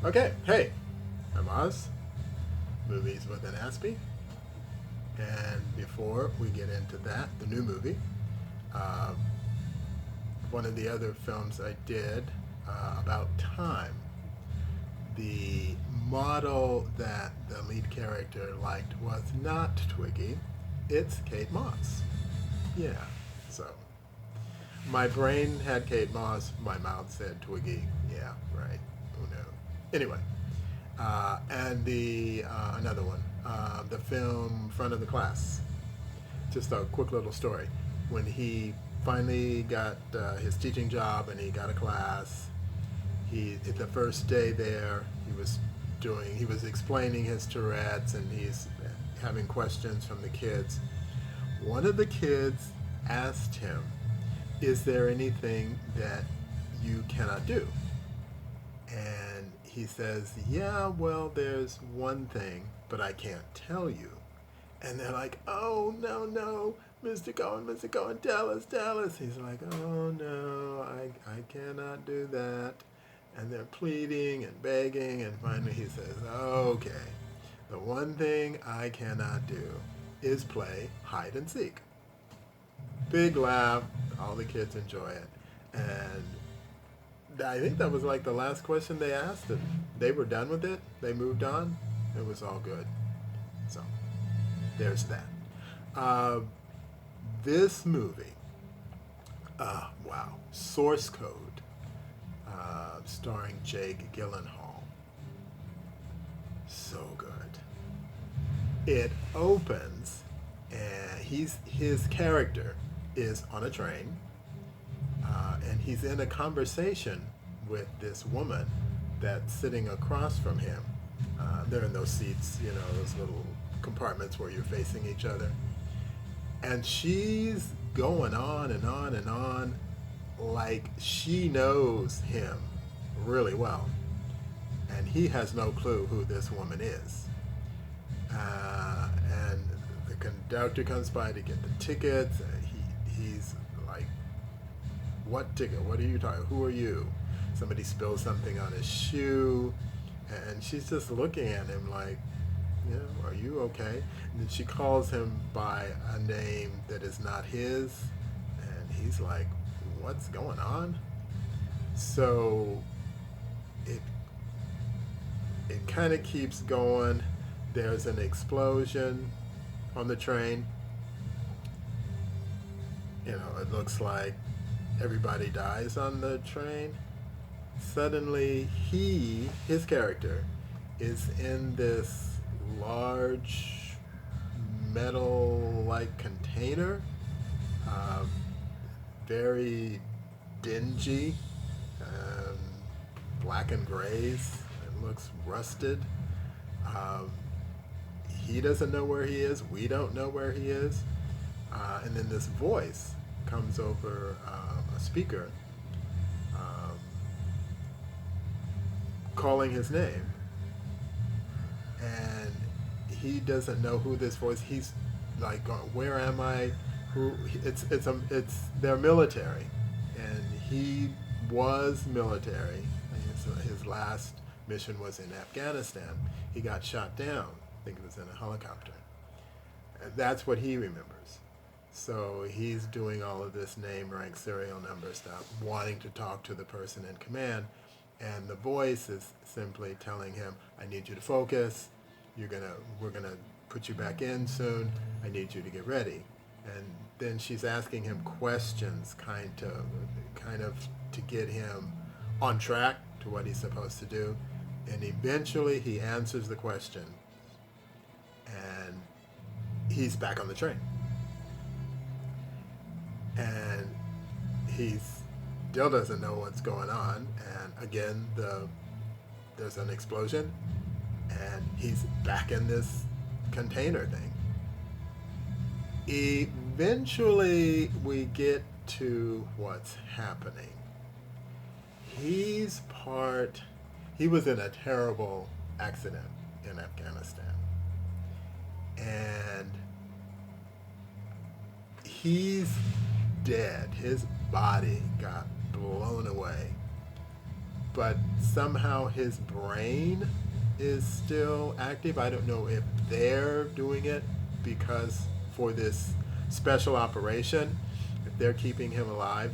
Okay, hey, I'm Oz, movies with an aspie. And before we get into that, the new movie, uh, one of the other films I did about time, the model that the lead character liked was not Twiggy, it's Kate Moss. Yeah, so my brain had Kate Moss, my mouth said Twiggy. Yeah, right. Who knows? Anyway, and the another one, the film Front of the Class. Just a quick little story. When he finally got his teaching job and he got a class, he the first day there he was explaining his Tourette's and he's having questions from the kids. One of the kids asked him, "Is there anything that you cannot do?" And he says, "Yeah, well, there's one thing, but I can't tell you." And they're like, "Oh, no, no, Mr. Cohen, tell us, tell us." He's like, "Oh, no, I cannot do that." And they're pleading and begging, and finally he says, "Okay, the one thing I cannot do is play hide and seek." Big laugh, all the kids enjoy it. And I think that was like the last question they asked, and they were done with it. They moved on. It was all good. So there's that. Uh, this movie, wow, Source Code, starring Jake Gyllenhaal. So good. It opens, and his character is on a train, and he's in a conversation with this woman that's sitting across from him. They're in those seats, those little compartments where you're facing each other. And she's going on and on and on like she knows him really well. And he has no clue who this woman is. And the conductor comes by to get the tickets. And he's like, "What ticket? What are you talking? Who are you?" Somebody spills something on his shoe. And she's just looking at him like, "Are you okay?" And then she calls him by a name that is not his. And he's like, "What's going on?" So it it kind of keeps going. There's an explosion on the train. It looks like everybody dies on the train. Suddenly, his character, is in this large metal-like container, uh, very dingy, um, black and grays. It looks rusted. Um, he doesn't know where he is. We don't know where he is. And then this voice comes over a speaker, um, calling his name, and he doesn't know who this voice. He's like, "Where am I? Who?" It's they're military, and he was military. His last mission was in Afghanistan. He got shot down. I think it was in a helicopter. And that's what he remembers. So he's doing all of this name, rank, serial number stuff, wanting to talk to the person in command. And the voice is simply telling him, "I need you to focus. We're gonna put you back in soon. I need you to get ready." And then she's asking him questions, kind of to get him on track to what he's supposed to do. And eventually he answers the question, and he's back on the train. And he still doesn't know what's going on. And again, there's an explosion, and he's back in this container thing. Eventually, we get to what's happening. He's part. He was in a terrible accident in Afghanistan, and he's dead. His body got blown away. but somehow his brain is still active. I don't know if they're doing it because for this special operation, if they're keeping him alive.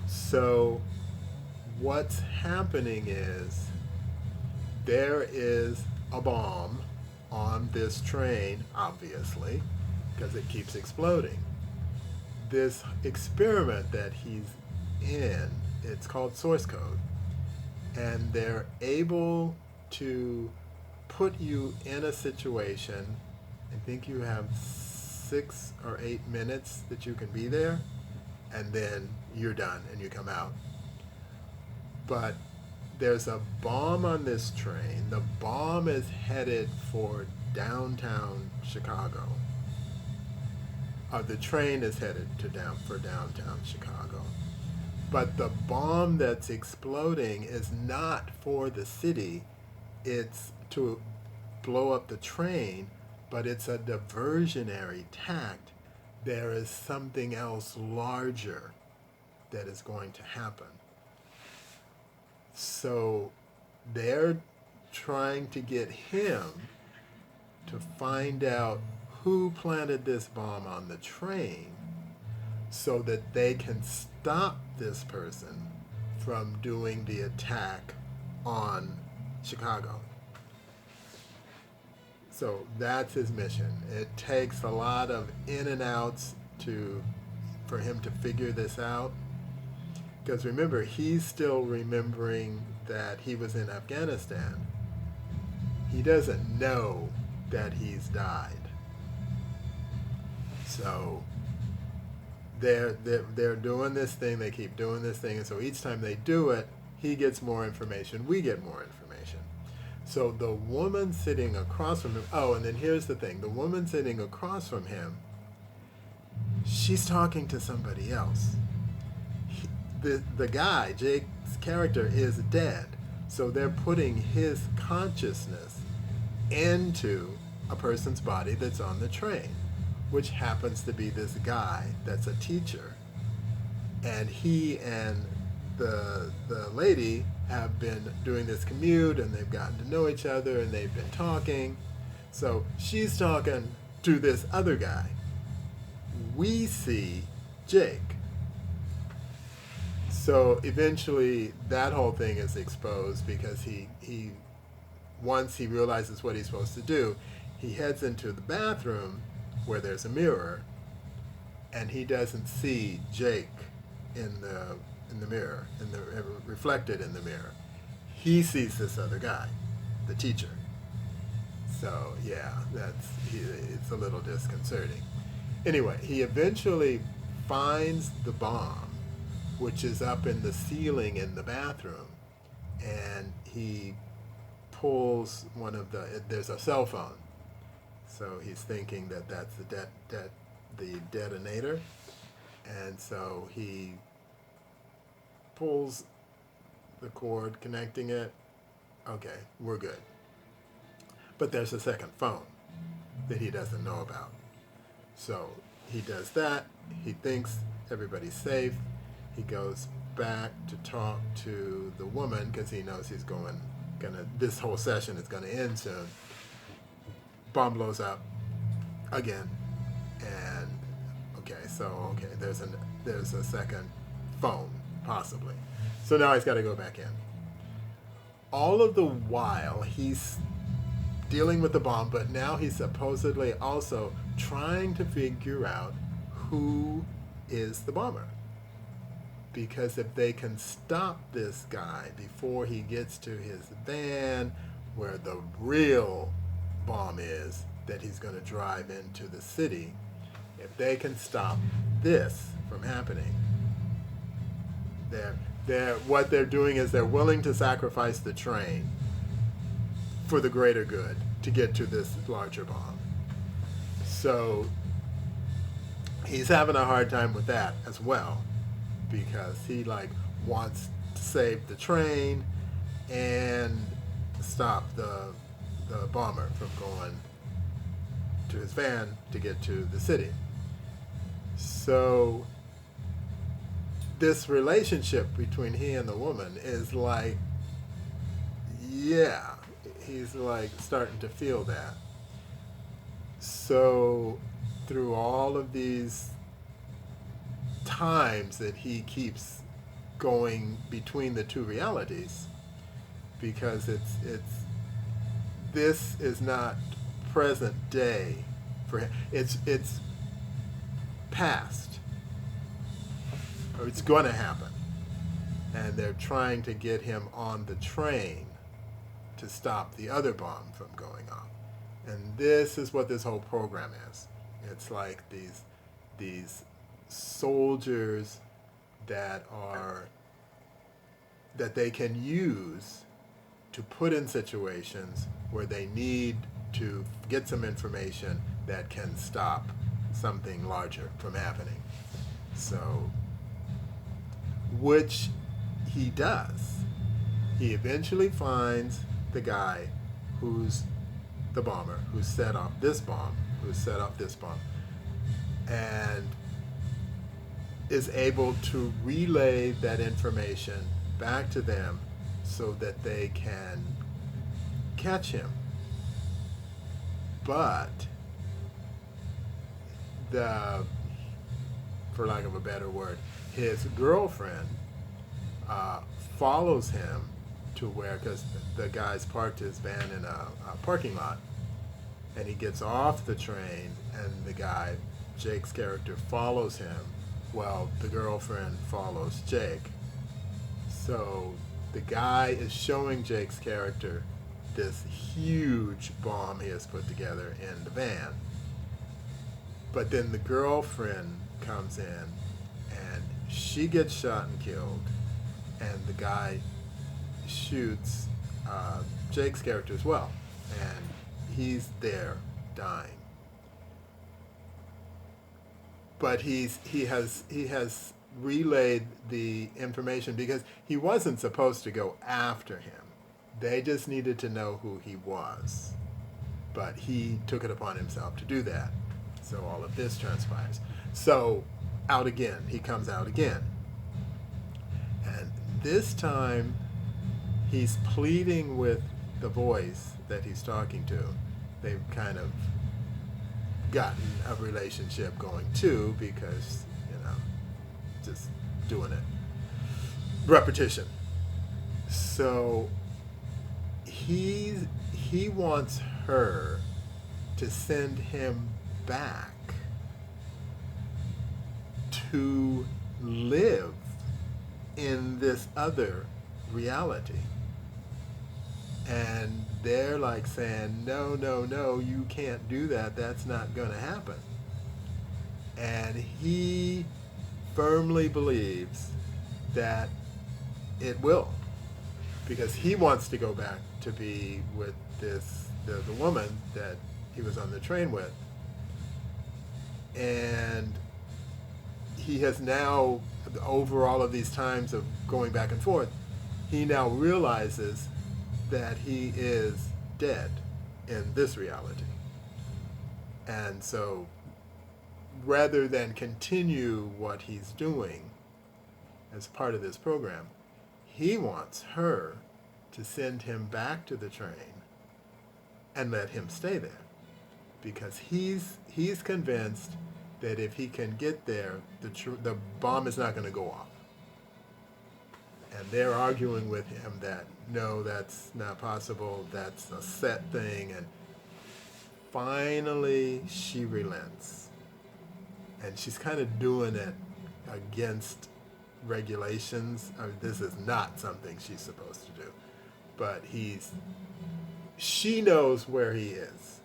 So what's happening is there is a bomb on this train, obviously, because it keeps exploding. This experiment that he's in, it's called source code, and they're able to put you in a situation. I think you have 6 or 8 minutes that you can be there, and then you're done and you come out. But there's a bomb on this train. The bomb is headed for downtown Chicago. The train is headed for downtown Chicago. But the bomb that's exploding is not for the city. It's to blow up the train, but it's a diversionary tact. There is something else larger that is going to happen. So they're trying to get him to find out who planted this bomb on the train so that they can stop this person from doing the attack on Chicago. So that's his mission. It takes a lot of in and outs for him to figure this out. Because remember, he's still remembering that he was in Afghanistan. He doesn't know that he's died. So they're doing this thing, they keep doing this thing, and so each time they do it, he gets more information, we get more information. So the woman sitting across from him, and then here's the thing, the woman sitting across from him, she's talking to somebody else. The guy, Jake's character, is dead. So they're putting his consciousness into a person's body that's on the train, which happens to be this guy that's a teacher. And he and the lady have been doing this commute, and they've gotten to know each other, and they've been talking. So she's talking to this other guy. We see Jake. So eventually that whole thing is exposed because he once he realizes what he's supposed to do, he heads into the bathroom where there's a mirror, and he doesn't see Jake in the mirror, reflected in the mirror. He sees this other guy, the teacher. So yeah, it's a little disconcerting. Anyway, he eventually finds the bomb, which is up in the ceiling in the bathroom, and he pulls there's a cell phone. So he's thinking that that's the detonator, and so he pulls the cord connecting it. Okay, we're good. But there's a second phone that he doesn't know about. So he does that. He thinks everybody's safe. He goes back to talk to the woman because he knows this whole session is gonna end soon. Bomb blows up again, and there's a second phone possibly. So now he's got to go back in. All of the while he's dealing with the bomb, but now he's supposedly also trying to figure out who is the bomber. Because if they can stop this guy before he gets to his van where the real bomb is that he's going to drive into the city, if they can stop this from happening, what they're doing is they're willing to sacrifice the train for the greater good to get to this larger bomb. So he's having a hard time with that as well, because he wants to save the train and stop the bomber from going to his van to get to the city. So this relationship between he and the woman is like, yeah, he's like starting to feel that. So through all of these times that he keeps going between the two realities, because it's this is not present day for him. It's past, or it's going to happen, and they're trying to get him on the train to stop the other bomb from going off. And this is what this whole program is. It's like these soldiers that they can use to put in situations where they need to get some information that can stop something larger from happening. So, which he does. He eventually finds the guy who's the bomber, who set off this bomb, and is able to relay that information back to them so that they can catch him. But for lack of a better word, his girlfriend follows him to where, because the guy's parked his van in a parking lot, and he gets off the train, and the guy, Jake's character, follows him while the girlfriend follows Jake. So the guy is showing Jake's character this huge bomb he has put together in the van. But then the girlfriend comes in, and she gets shot and killed, and the guy shoots Jake's character as well, and he's there dying. But he has relayed the information because he wasn't supposed to go after him. They just needed to know who he was. But he took it upon himself to do that. So all of this transpires. So out again, he comes out again. And this time he's pleading with the voice that he's talking to. They've kind of gotten a relationship going too, because, just doing it. Repetition. So he wants her to send him back to live in this other reality. And they're like saying, no, you can't do that. That's not going to happen. And he firmly believes that it will, because he wants to go back to be with the woman that he was on the train with. And he has now, over all of these times of going back and forth, he now realizes that he is dead in this reality. And so rather than continue what he's doing as part of this program, he wants her to send him back to the train and let him stay there, because he's convinced that if he can get there, the bomb is not going to go off. And they're arguing with him that, no, that's not possible, that's a set thing. And finally, she relents. And she's kind of doing it against regulations. I mean, this is not something she's supposed to do. But she knows where he is.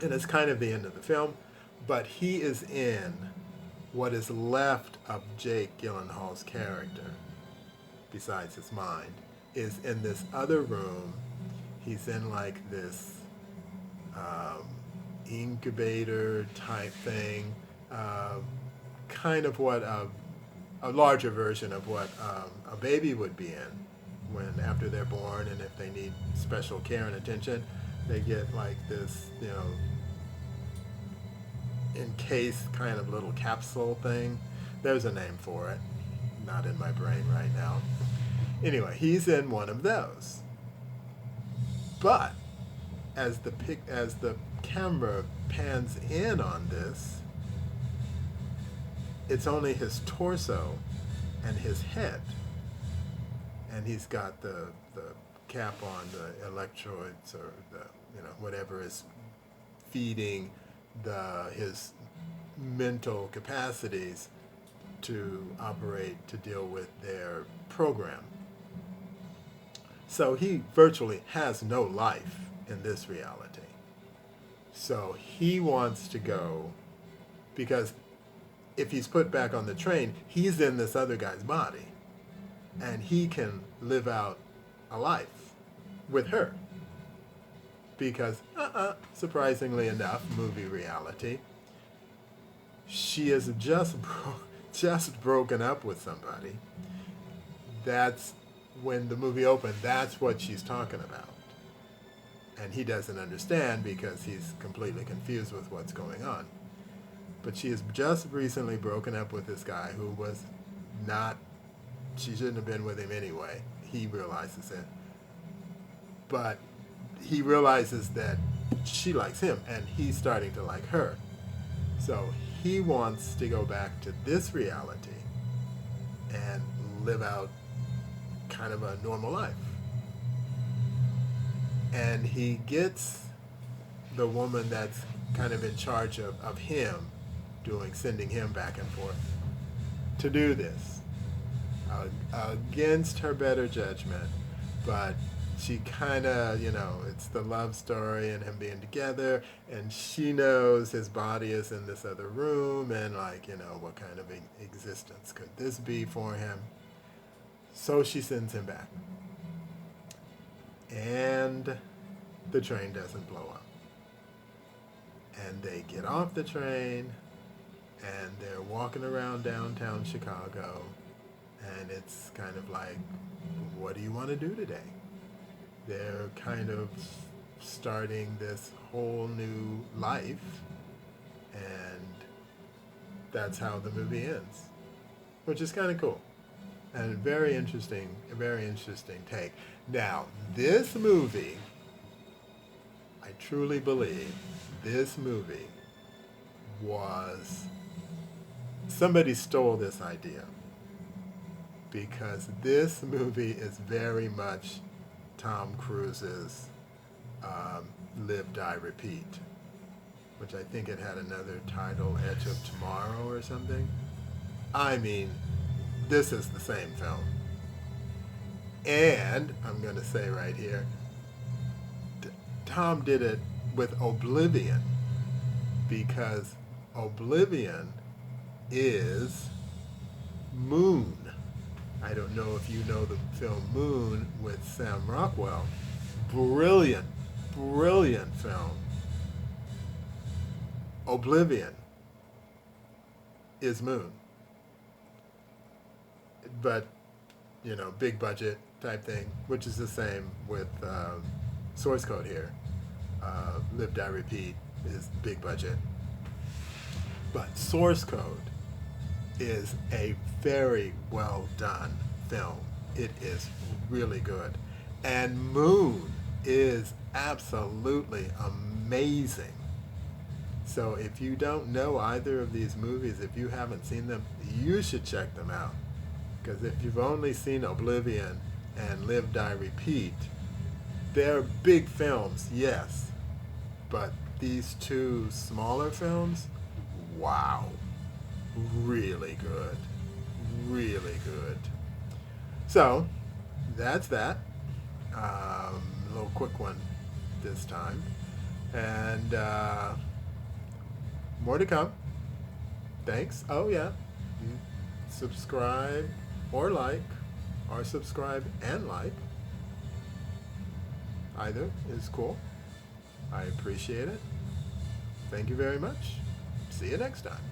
And it's kind of the end of the film. But he is in what is left of Jake Gyllenhaal's character, besides his mind, is in this other room. He's in like this incubator type thing, kind of what a larger version of what a baby would be in when after they're born, and if they need special care and attention, they get like this, encased kind of little capsule thing. There's a name for it. not in my brain right now. Anyway, he's in one of those. But as the camera pans in on this, it's only his torso and his head, and he's got the cap on, the electrodes, or the whatever is feeding his mental capacities to operate, to deal with their program. So he virtually has no life in this reality. So he wants to go, because if he's put back on the train, he's in this other guy's body, and he can live out a life with her. Because, surprisingly enough, movie reality, she is just broken up with somebody. That's when the movie opened. That's what she's talking about, and he doesn't understand because he's completely confused with what's going on. But she has just recently broken up with this guy who was not. She shouldn't have been with him anyway. He realizes it, but he realizes that she likes him, and he's starting to like her. So he wants to go back to this reality and live out kind of a normal life. And he gets the woman that's kind of in charge of him, sending him back and forth, to do this against her better judgment. But she kind of, it's the love story and him being together, and she knows his body is in this other room, and what kind of existence could this be for him? So she sends him back. And the train doesn't blow up. And they get off the train, and they're walking around downtown Chicago, and it's kind of like, what do you want to do today? They're kind of starting this whole new life, and that's how the movie ends, which is kind of cool and a very interesting take. Now, this movie, I truly believe this movie somebody stole this idea, because this movie is very much Tom Cruise's Live, Die, Repeat, which I think it had another title, Edge of Tomorrow or something. I mean, this is the same film. And I'm going to say right here, Tom did it with Oblivion, because Oblivion is Moon. I don't know if you know the film Moon with Sam Rockwell. Brilliant film. Oblivion is Moon. But, big budget type thing, which is the same with Source Code here. Live, Die, Repeat is big budget. But Source Code is a very well done film. It is really good. And Moon is absolutely amazing. So if you don't know either of these movies, if you haven't seen them, you should check them out. Because if you've only seen Oblivion and Live, Die, Repeat, they're big films, yes. But these two smaller films, wow. Really good. Really good. So, that's that. A little quick one this time. And more to come. Thanks. Oh, yeah. Subscribe or like, or subscribe and like. Either is cool. I appreciate it. Thank you very much. See you next time.